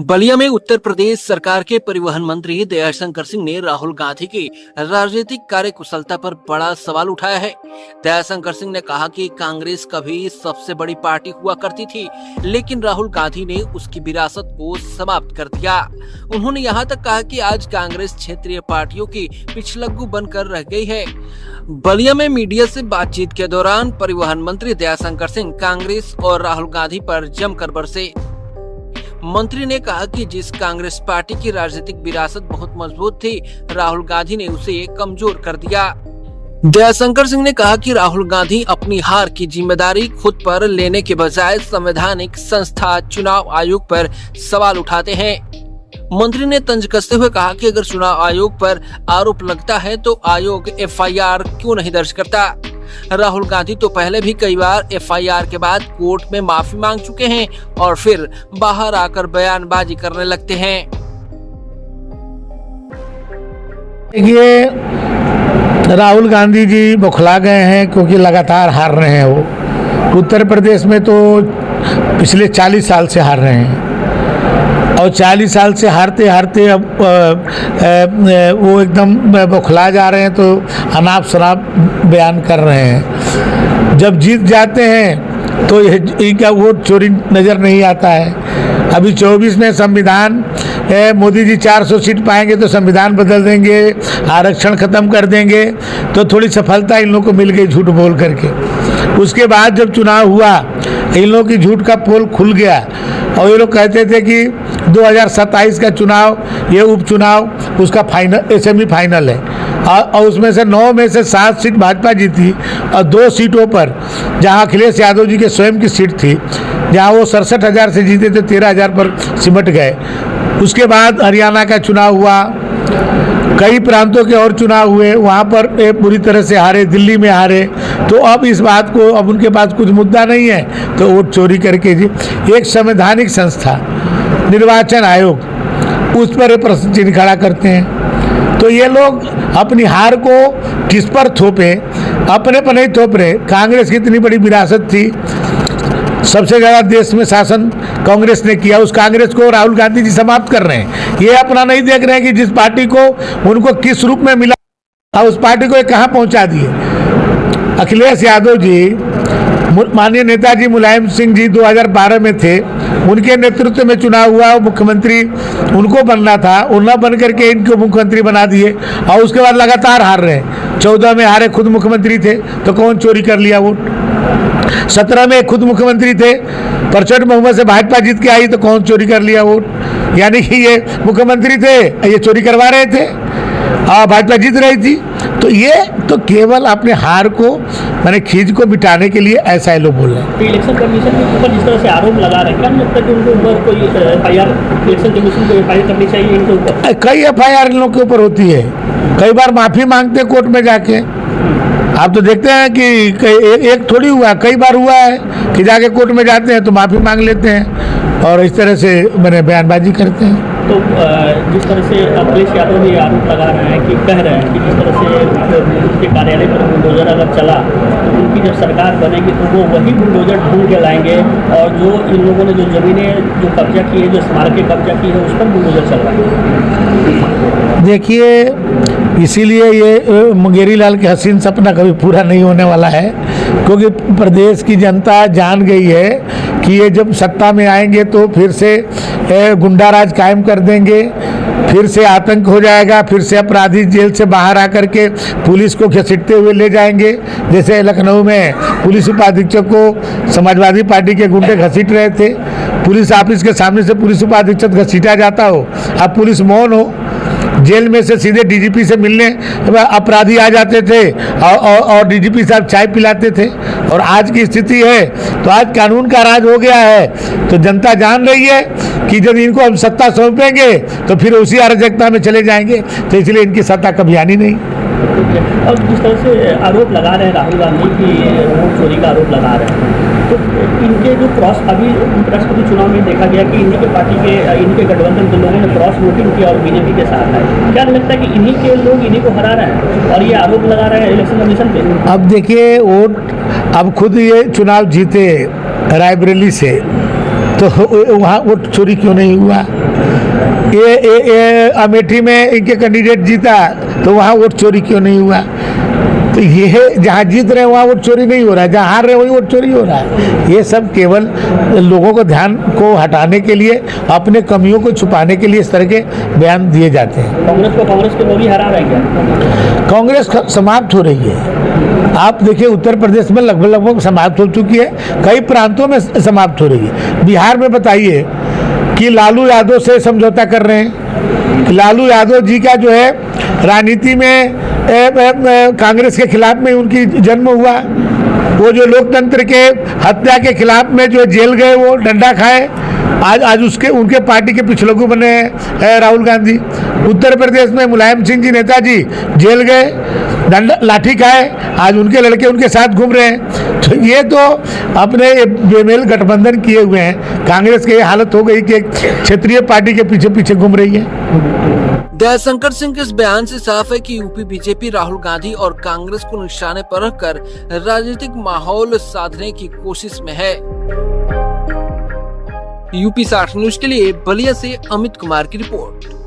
बलिया में उत्तर प्रदेश सरकार के परिवहन मंत्री दयाशंकर सिंह ने राहुल गांधी की राजनीतिक कार्यकुशलता पर बड़ा सवाल उठाया है। दयाशंकर सिंह ने कहा कि कांग्रेस कभी सबसे बड़ी पार्टी हुआ करती थी, लेकिन राहुल गांधी ने उसकी विरासत को समाप्त कर दिया। उन्होंने यहां तक कहा कि आज कांग्रेस क्षेत्रीय पार्टियों की पिछलग्गू बनकर रह गई है। बलिया में मीडिया से बातचीत के दौरान परिवहन मंत्री दयाशंकर सिंह कांग्रेस और राहुल गांधी पर जमकर बरसे। मंत्री ने कहा कि जिस कांग्रेस पार्टी की राजनीतिक विरासत बहुत मजबूत थी, राहुल गांधी ने उसे कमजोर कर दिया। दयाशंकर सिंह ने कहा कि राहुल गांधी अपनी हार की जिम्मेदारी खुद पर लेने के बजाय संवैधानिक संस्था चुनाव आयोग पर सवाल उठाते हैं। मंत्री ने तंज कसते हुए कहा कि अगर चुनाव आयोग पर आरोप लगता है तो आयोग एफआईआर क्यों नहीं दर्ज करता। राहुल गांधी तो पहले भी कई बार एफआईआर के बाद कोर्ट में माफी मांग चुके हैं और फिर बाहर आकर बयानबाजी करने लगते हैं। ये राहुल गांधी जी बौखला गए हैं क्योंकि लगातार हार रहे हैं। वो उत्तर प्रदेश में तो पिछले 40 साल से हार रहे हैं और 40 साल से हारते हारते अब वो एकदम बौखला जा रहे हैं, तो अनाप शनाप बयान कर रहे हैं। जब जीत जाते हैं तो इनका वोट चोरी नज़र नहीं आता है। अभी 24 में संविधान मोदी जी 400 सीट पाएंगे तो संविधान बदल देंगे, आरक्षण खत्म कर देंगे, तो थोड़ी सफलता इन लोगों को मिल गई झूठ बोल करके। उसके बाद जब चुनाव हुआ, इन लोगों की झूठ का पोल खुल गया और ये लोग कहते थे कि 2027 का चुनाव, ये उपचुनाव उसका फाइनल सेमीफाइनल है और उसमें से 9 में से 7 सीट भाजपा जीती और 2 सीटों पर जहां अखिलेश यादव जी के स्वयं की सीट थी, जहां वो 67,000 से जीते थे, 13,000 पर सिमट गए। उसके बाद हरियाणा का चुनाव हुआ, कई प्रांतों के और चुनाव हुए, वहाँ पर बुरी तरह से हारे, दिल्ली में हारे। तो अब इस बात को, अब उनके पास कुछ मुद्दा नहीं है तो वोट चोरी करके जी एक संवैधानिक संस्था निर्वाचन आयोग, उस पर प्रश्न चिन्ह खड़ा करते हैं। तो ये लोग अपनी हार को किस पर थोपे, अपने पर नहीं थोप रहे। कांग्रेस की इतनी बड़ी विरासत थी, सबसे ज़्यादा देश में शासन कांग्रेस ने किया, उस कांग्रेस को राहुल गांधी जी समाप्त कर रहे हैं। ये अपना नहीं देख रहे हैं कि जिस पार्टी को उनको किस रूप में मिला और उस पार्टी को ये कहाँ पहुँचा दिए। अखिलेश यादव जी, माननीय नेताजी मुलायम सिंह जी 2012 में थे, उनके नेतृत्व में चुनाव हुआ, मुख्यमंत्री उनको बनना था, उन बन करके इनको मुख्यमंत्री बना दिए और उसके बाद लगातार हार रहे हैं। 14 में हारे, खुद मुख्यमंत्री थे तो कौन चोरी कर लिया वोट। 17 में खुद मुख्यमंत्री थे, 65 बहुमत से भाजपा जीत के आई तो कौन चोरी कर लिया वोट। यानी कि ये मुख्यमंत्री थे, ये चोरी करवा रहे थे और भाजपा जीत रही थी। तो ये तो केवल अपने हार को, माने खींच को मिटाने के लिए ऐसा ही लोग बोल रहे हैं। तो इलेक्शन कमीशन के ऊपर जिस तरह से आरोप लगा रहे हैं, क्या लगता है कि उनके ऊपर कोई एफआईआर, इलेक्शन कमीशन को एफआईआर करनी चाहिए इनके ऊपर? कई एफआईआर इन लोग के ऊपर होती है, कई बार माफी मांगते हैं कोर्ट में जाके। आप तो देखते हैं कि एक थोड़ी हुआ, कई बार हुआ है कि जाके कोर्ट में जाते हैं तो माफी मांग लेते हैं और इस तरह से मैंने बयानबाजी करते हैं। तो जिस तरह से अखिलेश यादव भी आरोप लगा रहे हैं कि कह रहे हैं कि जिस तरह से उनके कार्यालय पर बुलडोजर अगर चला तो उनकी जब सरकार बनेगी तो वो वही बुलडोजर ढूंढ के लाएंगे और जो इन लोगों ने जो ज़मीनें जो कब्जा की है, जो स्मारकें कब्जा की है, उस पर बुलडोजर चल रहा है। देखिए, इसीलिए ये मुंगेरी लाल के हसीन सपना कभी पूरा नहीं होने वाला है, क्योंकि प्रदेश की जनता जान गई है कि ये जब सत्ता में आएंगे तो फिर से गुंडा राज कायम कर देंगे, फिर से आतंक हो जाएगा, फिर से अपराधी जेल से बाहर आकर के पुलिस को घसीटते हुए ले जाएंगे। जैसे लखनऊ में पुलिस उपाधीक्षक को समाजवादी पार्टी के गुंडे घसीट रहे थे, पुलिस ऑफिस के सामने से पुलिस उपाधीक्षक घसीटा जाता हो, अब पुलिस मौन हो, जेल में से सीधे डीजीपी से मिलने अपराधी आ जाते थे और डीजीपी साहब चाय पिलाते थे। और आज की स्थिति है तो आज कानून का राज हो गया है, तो जनता जान रही है कि जब इनको हम सत्ता सौंपेंगे तो फिर उसी अराजकता में चले जाएंगे, तो इसलिए इनकी सत्ता कभी आनी नहीं। और जिस तरह से आरोप लगा रहे हैं राहुल गांधी की वोट चोरी का आरोप लगा रहे हैं, तो इनके जो क्रॉस, अभी राष्ट्रपति चुनाव में देखा गया कि इन्हीं के पार्टी के, इनके गठबंधन के लोगों ने क्रॉस वोटिंग किया और बीजेपी के साथ है। क्या लगता है कि इन्हीं के लोग इन्हीं को हरा रहे हैं और ये आरोप लगा रहे हैं इलेक्शन कमीशन पे? अब देखिए, वोट, अब खुद ये चुनाव जीते रायबरेली से, तो वहाँ वोट चोरी क्यों नहीं हुआ? ये अमेठी में इनके कैंडिडेट जीता तो वहाँ वोट चोरी क्यों नहीं हुआ? तो ये जहाँ जीत रहे हैं वहाँ वोट चोरी नहीं हो रहा है, जहाँ हार रहे हैं वही वोट चोरी हो रहा है। ये सब केवल लोगों को ध्यान को हटाने के लिए, अपने कमियों को छुपाने के लिए इस तरह के बयान दिए जाते हैं। कांग्रेस के लोग ही हरा रहे हैं क्या? कांग्रेस समाप्त हो रही है। आप देखिए उत्तर प्रदेश में लगभग समाप्त हो चुकी है, कई प्रांतों में समाप्त हो रही है। बिहार में बताइए कि लालू यादव से समझौता कर रहे हैं। लालू यादव जी का जो है राजनीति में कांग्रेस के खिलाफ में उनकी जन्म हुआ। वो जो लोकतंत्र के हत्या के खिलाफ में जो जेल गए, वो डंडा खाए, आज उनके पार्टी के पिछलगू बने हैं राहुल गांधी। उत्तर प्रदेश में मुलायम सिंह जी नेताजी जेल गए, डंडा लाठी खाए, आज उनके लड़के उनके साथ घूम रहे हैं। तो ये तो अपने बेमेल गठबंधन किए हुए हैं। कांग्रेस की हालत हो गई कि एक क्षेत्रीय पार्टी के पीछे पीछे घूम रही है। दयाशंकर सिंह के इस बयान से साफ है कि यूपी बीजेपी राहुल गांधी और कांग्रेस को निशाने पर रखकर राजनीतिक माहौल साधने की कोशिश में है। यूपी 60 न्यूज के लिए बलिया से अमित कुमार की रिपोर्ट।